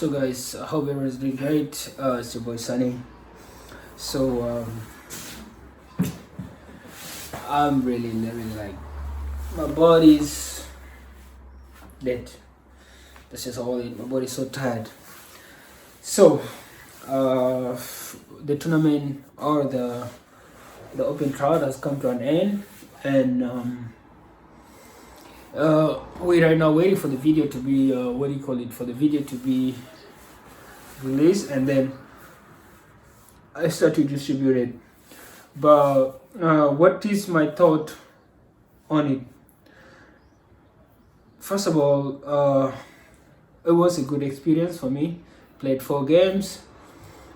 So guys, I hope everyone's doing great. It's your boy Sunny. So I'm really like my body's dead. That's just all it. My body's so tired. So the tournament or the open trial has come to an end, and we right now waiting for the video to be what do you call it? For the video to be released, and then I start to distribute it. But what is my thought on it? First of all, it was a good experience for me. Played 4 games.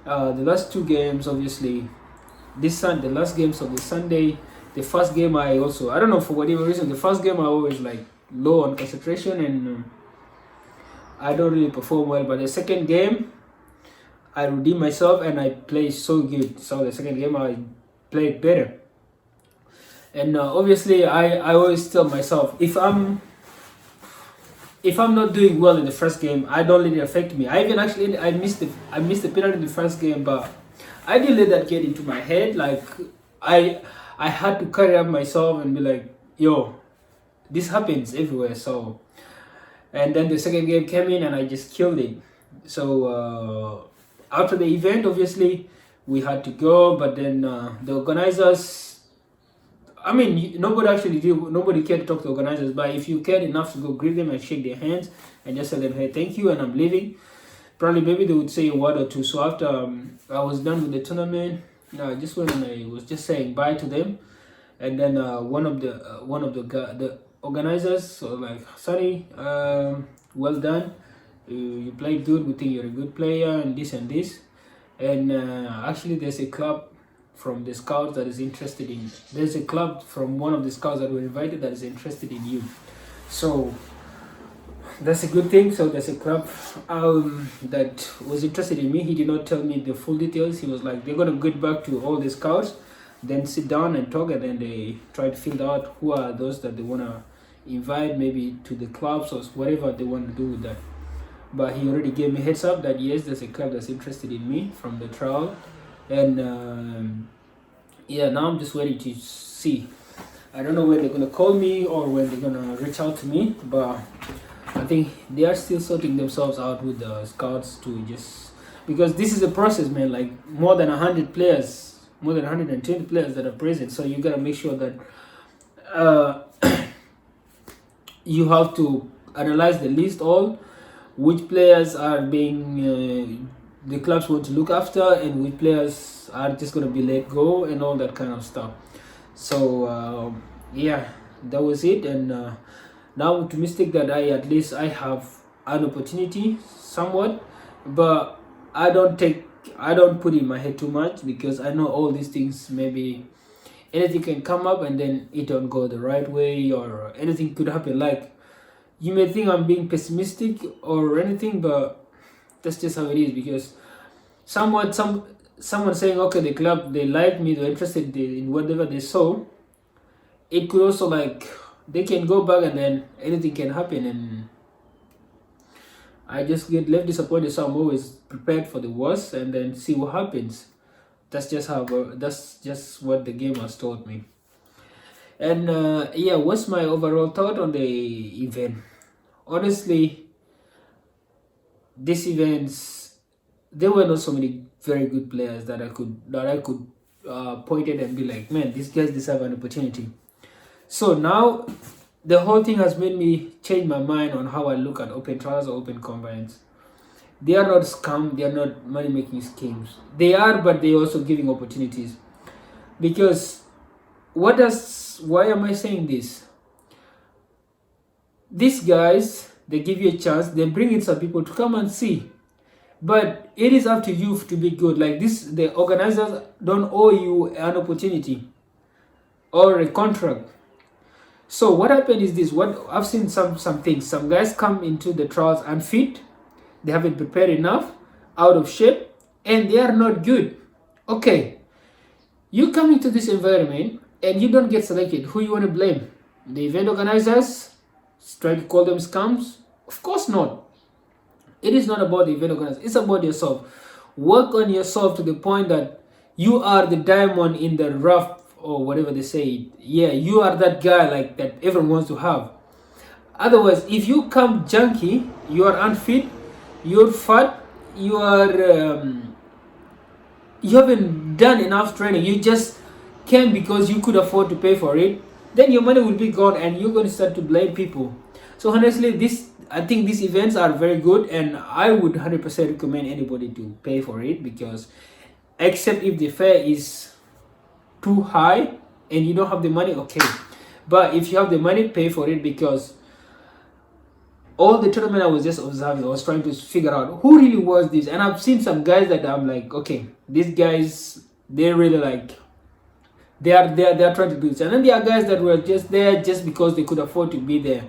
The last 2 games, obviously, the last games of the Sunday. The first game, I don't know, for whatever reason, the first game I always like low on concentration, and I don't really perform well. But the second game, I redeemed myself and I played so good. So the second game I played better. And obviously I always tell myself, if I'm not doing well in the first game, I don't let it affect me. I missed the penalty in the first game, but I didn't let that get into my head. Like I had to carry up myself and be like, yo, this happens everywhere. So, and then the second game came in and I just killed it. So after the event, obviously we had to go, but then the organizers, I mean, nobody cared to talk to the organizers, but if you cared enough to go greet them and shake their hands and just tell them, hey, thank you, and I'm leaving, probably maybe they would say a word or two. So after I was done with the tournament, I just went and I was just saying bye to them, and then one of the organizers, so like, Sunny, well done, you played good, we think you're a good player, and this and this. And actually there's a club from the scouts that is interested in, there's a club from one of the scouts that were invited that is interested in you. So that's a good thing. So there's a club that was interested in me. He did not tell me the full details. He was like, they're going to get back to all the scouts, then sit down and talk, and then they try to find out who are those that they want to invite, maybe to the clubs or whatever they want to do with that. But he already gave me heads up that yes, there's a club that's interested in me from the trial. And yeah, now I'm just waiting to see. I don't know when they're gonna call me or when they're gonna reach out to me, but I think they are still sorting themselves out with the scouts to just, because this is a process, man. Like more than 100 players, more than 120 players that are present, so you gotta make sure that you have to analyze the list, all which players are being the clubs want to look after, and which players are just going to be let go, and all that kind of stuff. So yeah, that was it. And now I'm optimistic that I have an opportunity somewhat, but I don't put it in my head too much, because I know all these things, maybe anything can come up and then it don't go the right way, or anything could happen. Like, you may think I'm being pessimistic or anything, but that's just how it is. Because someone saying, okay, the club, they like me, they're interested in whatever they saw, it could also, like, they can go back and then anything can happen, and I just get left disappointed. So I'm always prepared for the worst and then see what happens. That's just what the game has taught me. And yeah, what's my overall thought on the event? Honestly, these events, there were not so many very good players that I could point at and be like, man, these guys deserve an opportunity. So now the whole thing has made me change my mind on how I look at open trials or open combines. They are not scam, they are not money making schemes. They are, but they are also giving opportunities. Because why am I saying this? These guys, they give you a chance, they bring in some people to come and see. But it is up to you to be good. Like this, the organizers don't owe you an opportunity or a contract. So what happened is this: what I've seen some things. Some guys come into the trials unfit, they haven't prepared enough, out of shape, and they are not good. Okay, you come into this environment and you don't get selected. Who you want to blame? The event organizers? Try to call them scams? Of course not. It is not about the event organizer. It's about yourself. Work on yourself to the point that you are the diamond in the rough, or whatever they say. Yeah, you are that guy like that everyone wants to have. Otherwise, if you come junky, you are unfit, you're fat, you haven't done enough training, you just came because you could afford to pay for it, then your money will be gone and you're going to start to blame people. So honestly, I think these events are very good, and I would 100% recommend anybody to pay for it, because except if the fare is too high and you don't have the money, okay. But if you have the money, pay for it, because all the tournament I was just observing, I was trying to figure out who really was this. And I've seen some guys that I'm like, okay, these guys, they're really like, they are trying to do this. And then there are guys that were just there just because they could afford to be there,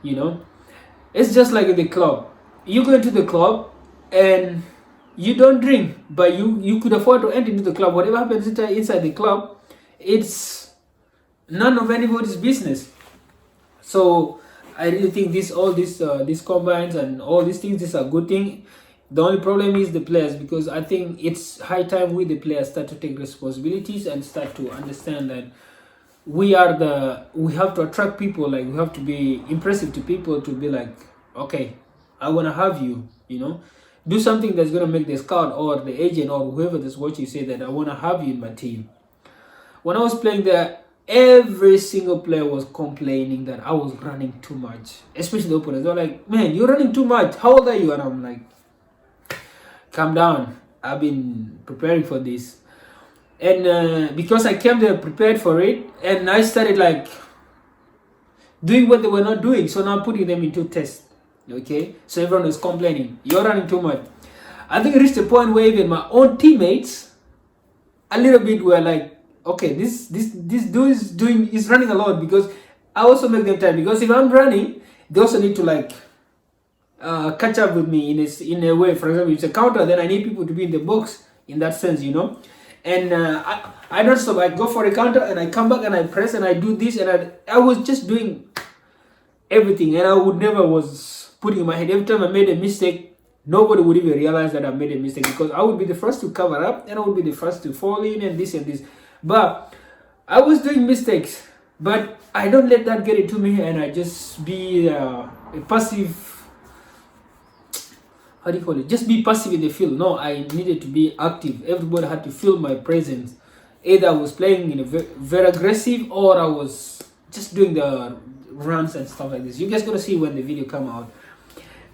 you know. It's just like in the club. You go into the club and you don't drink, but you could afford to enter into the club. Whatever happens inside the club, it's none of anybody's business. So I really think these combines and all these things, this are good thing. The only problem is the players, because I think it's high time we the players start to take responsibilities and start to understand that we have to attract people. Like, we have to be impressive to people, to be like, okay, I want to have you, you know. Do something that's going to make the scout or the agent or whoever that's watching say that I want to have you in my team. When I was playing there, every single player was complaining that I was running too much, especially the opponents. They're like, man, you're running too much. How old are you? And I'm like, calm down. I've been preparing for this. And because I came there prepared for it, and I started like doing what they were not doing. So now putting them into test. Okay? So everyone is complaining, you're running too much. I think it reached a point where even my own teammates a little bit were like, okay, this dude is running a lot, because I also make them tired, because if I'm running, they also need to like catch up with me in a way. For example, if it's a counter, then I need people to be in the box in that sense, you know. And I don't stop. I go for a counter and I come back and I press and I do this, and I was just doing everything, and I would never was putting in my head. Every time I made a mistake, nobody would even realize that I made a mistake, because I would be the first to cover up and I would be the first to fall in and this and this. But I was doing mistakes, but I don't let that get into me, and I just be a passive, how do you call it? Just be passive in the field. No, I needed to be active. Everybody had to feel my presence. Either I was playing in a very aggressive, or I was just doing the runs and stuff like this. You guys gonna see when the video come out.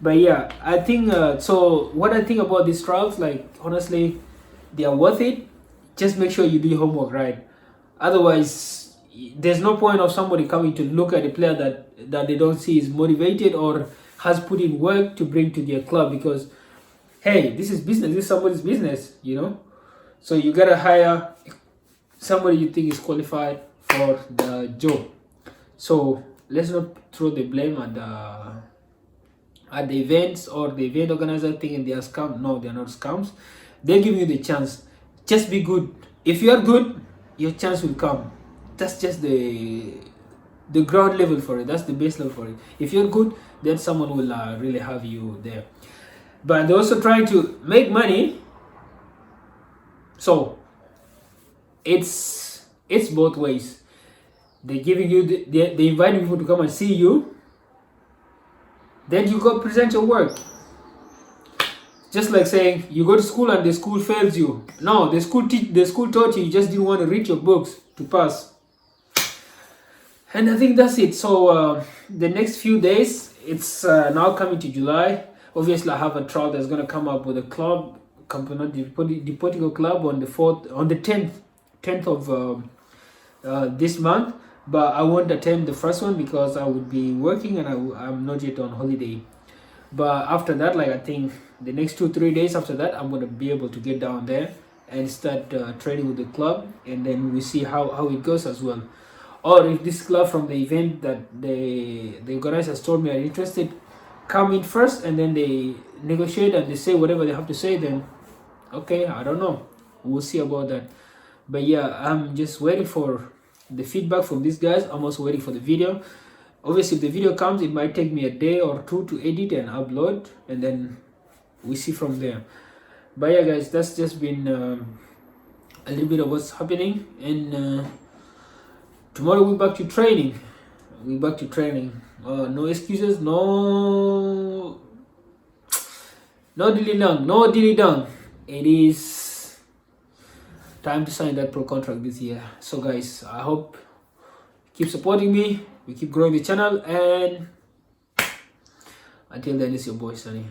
But yeah, I think so what I think about these trials, like, honestly, they are worth it. Just make sure you do your homework right. Otherwise, there's no point of somebody coming to look at a player that they don't see is motivated or has put in work to bring to their club, because hey, this is business. This is somebody's business, you know. So you gotta hire somebody you think is qualified for the job. So let's not throw the blame at the events or the event organizer thinking they are scams. No, they are not scams. They're giving you the chance. Just be good. If you are good, your chance will come. That's just the ground level for it. That's the base level for it. If you're good, then someone will really have you there. But they're also trying to make money. So it's both ways. They're giving you they invite people to come and see you. Then you go present your work. Just like saying you go to school and the school fails you. No, the school taught you. You just didn't want to read your books to pass. And I think that's it. So the next few days, it's now coming to July. Obviously, I have a trial that's going to come up with a club, Campeonato Deportivo Club on the 10th of this month. But I won't attend the first one because I would be working and I'm not yet on holiday. But after that, like, I think the next 2-3 days after that, I'm going to be able to get down there and start training with the club, and then we see how it goes as well. Or if this club from the event that the organizers told me are interested, come in first and then they negotiate and they say whatever they have to say, then okay, I don't know. We'll see about that. But yeah, I'm just waiting for the feedback from these guys. I'm also waiting for the video. Obviously, if the video comes, it might take me a day or two to edit and upload, and then we see from there. But yeah, guys, that's just been a little bit of what's happening, and tomorrow we're back to training. No excuses, no dilly dong. It is time to sign that pro contract this year. So guys, I hope you keep supporting me, we keep growing the channel, and until then, it's your boy Sunny.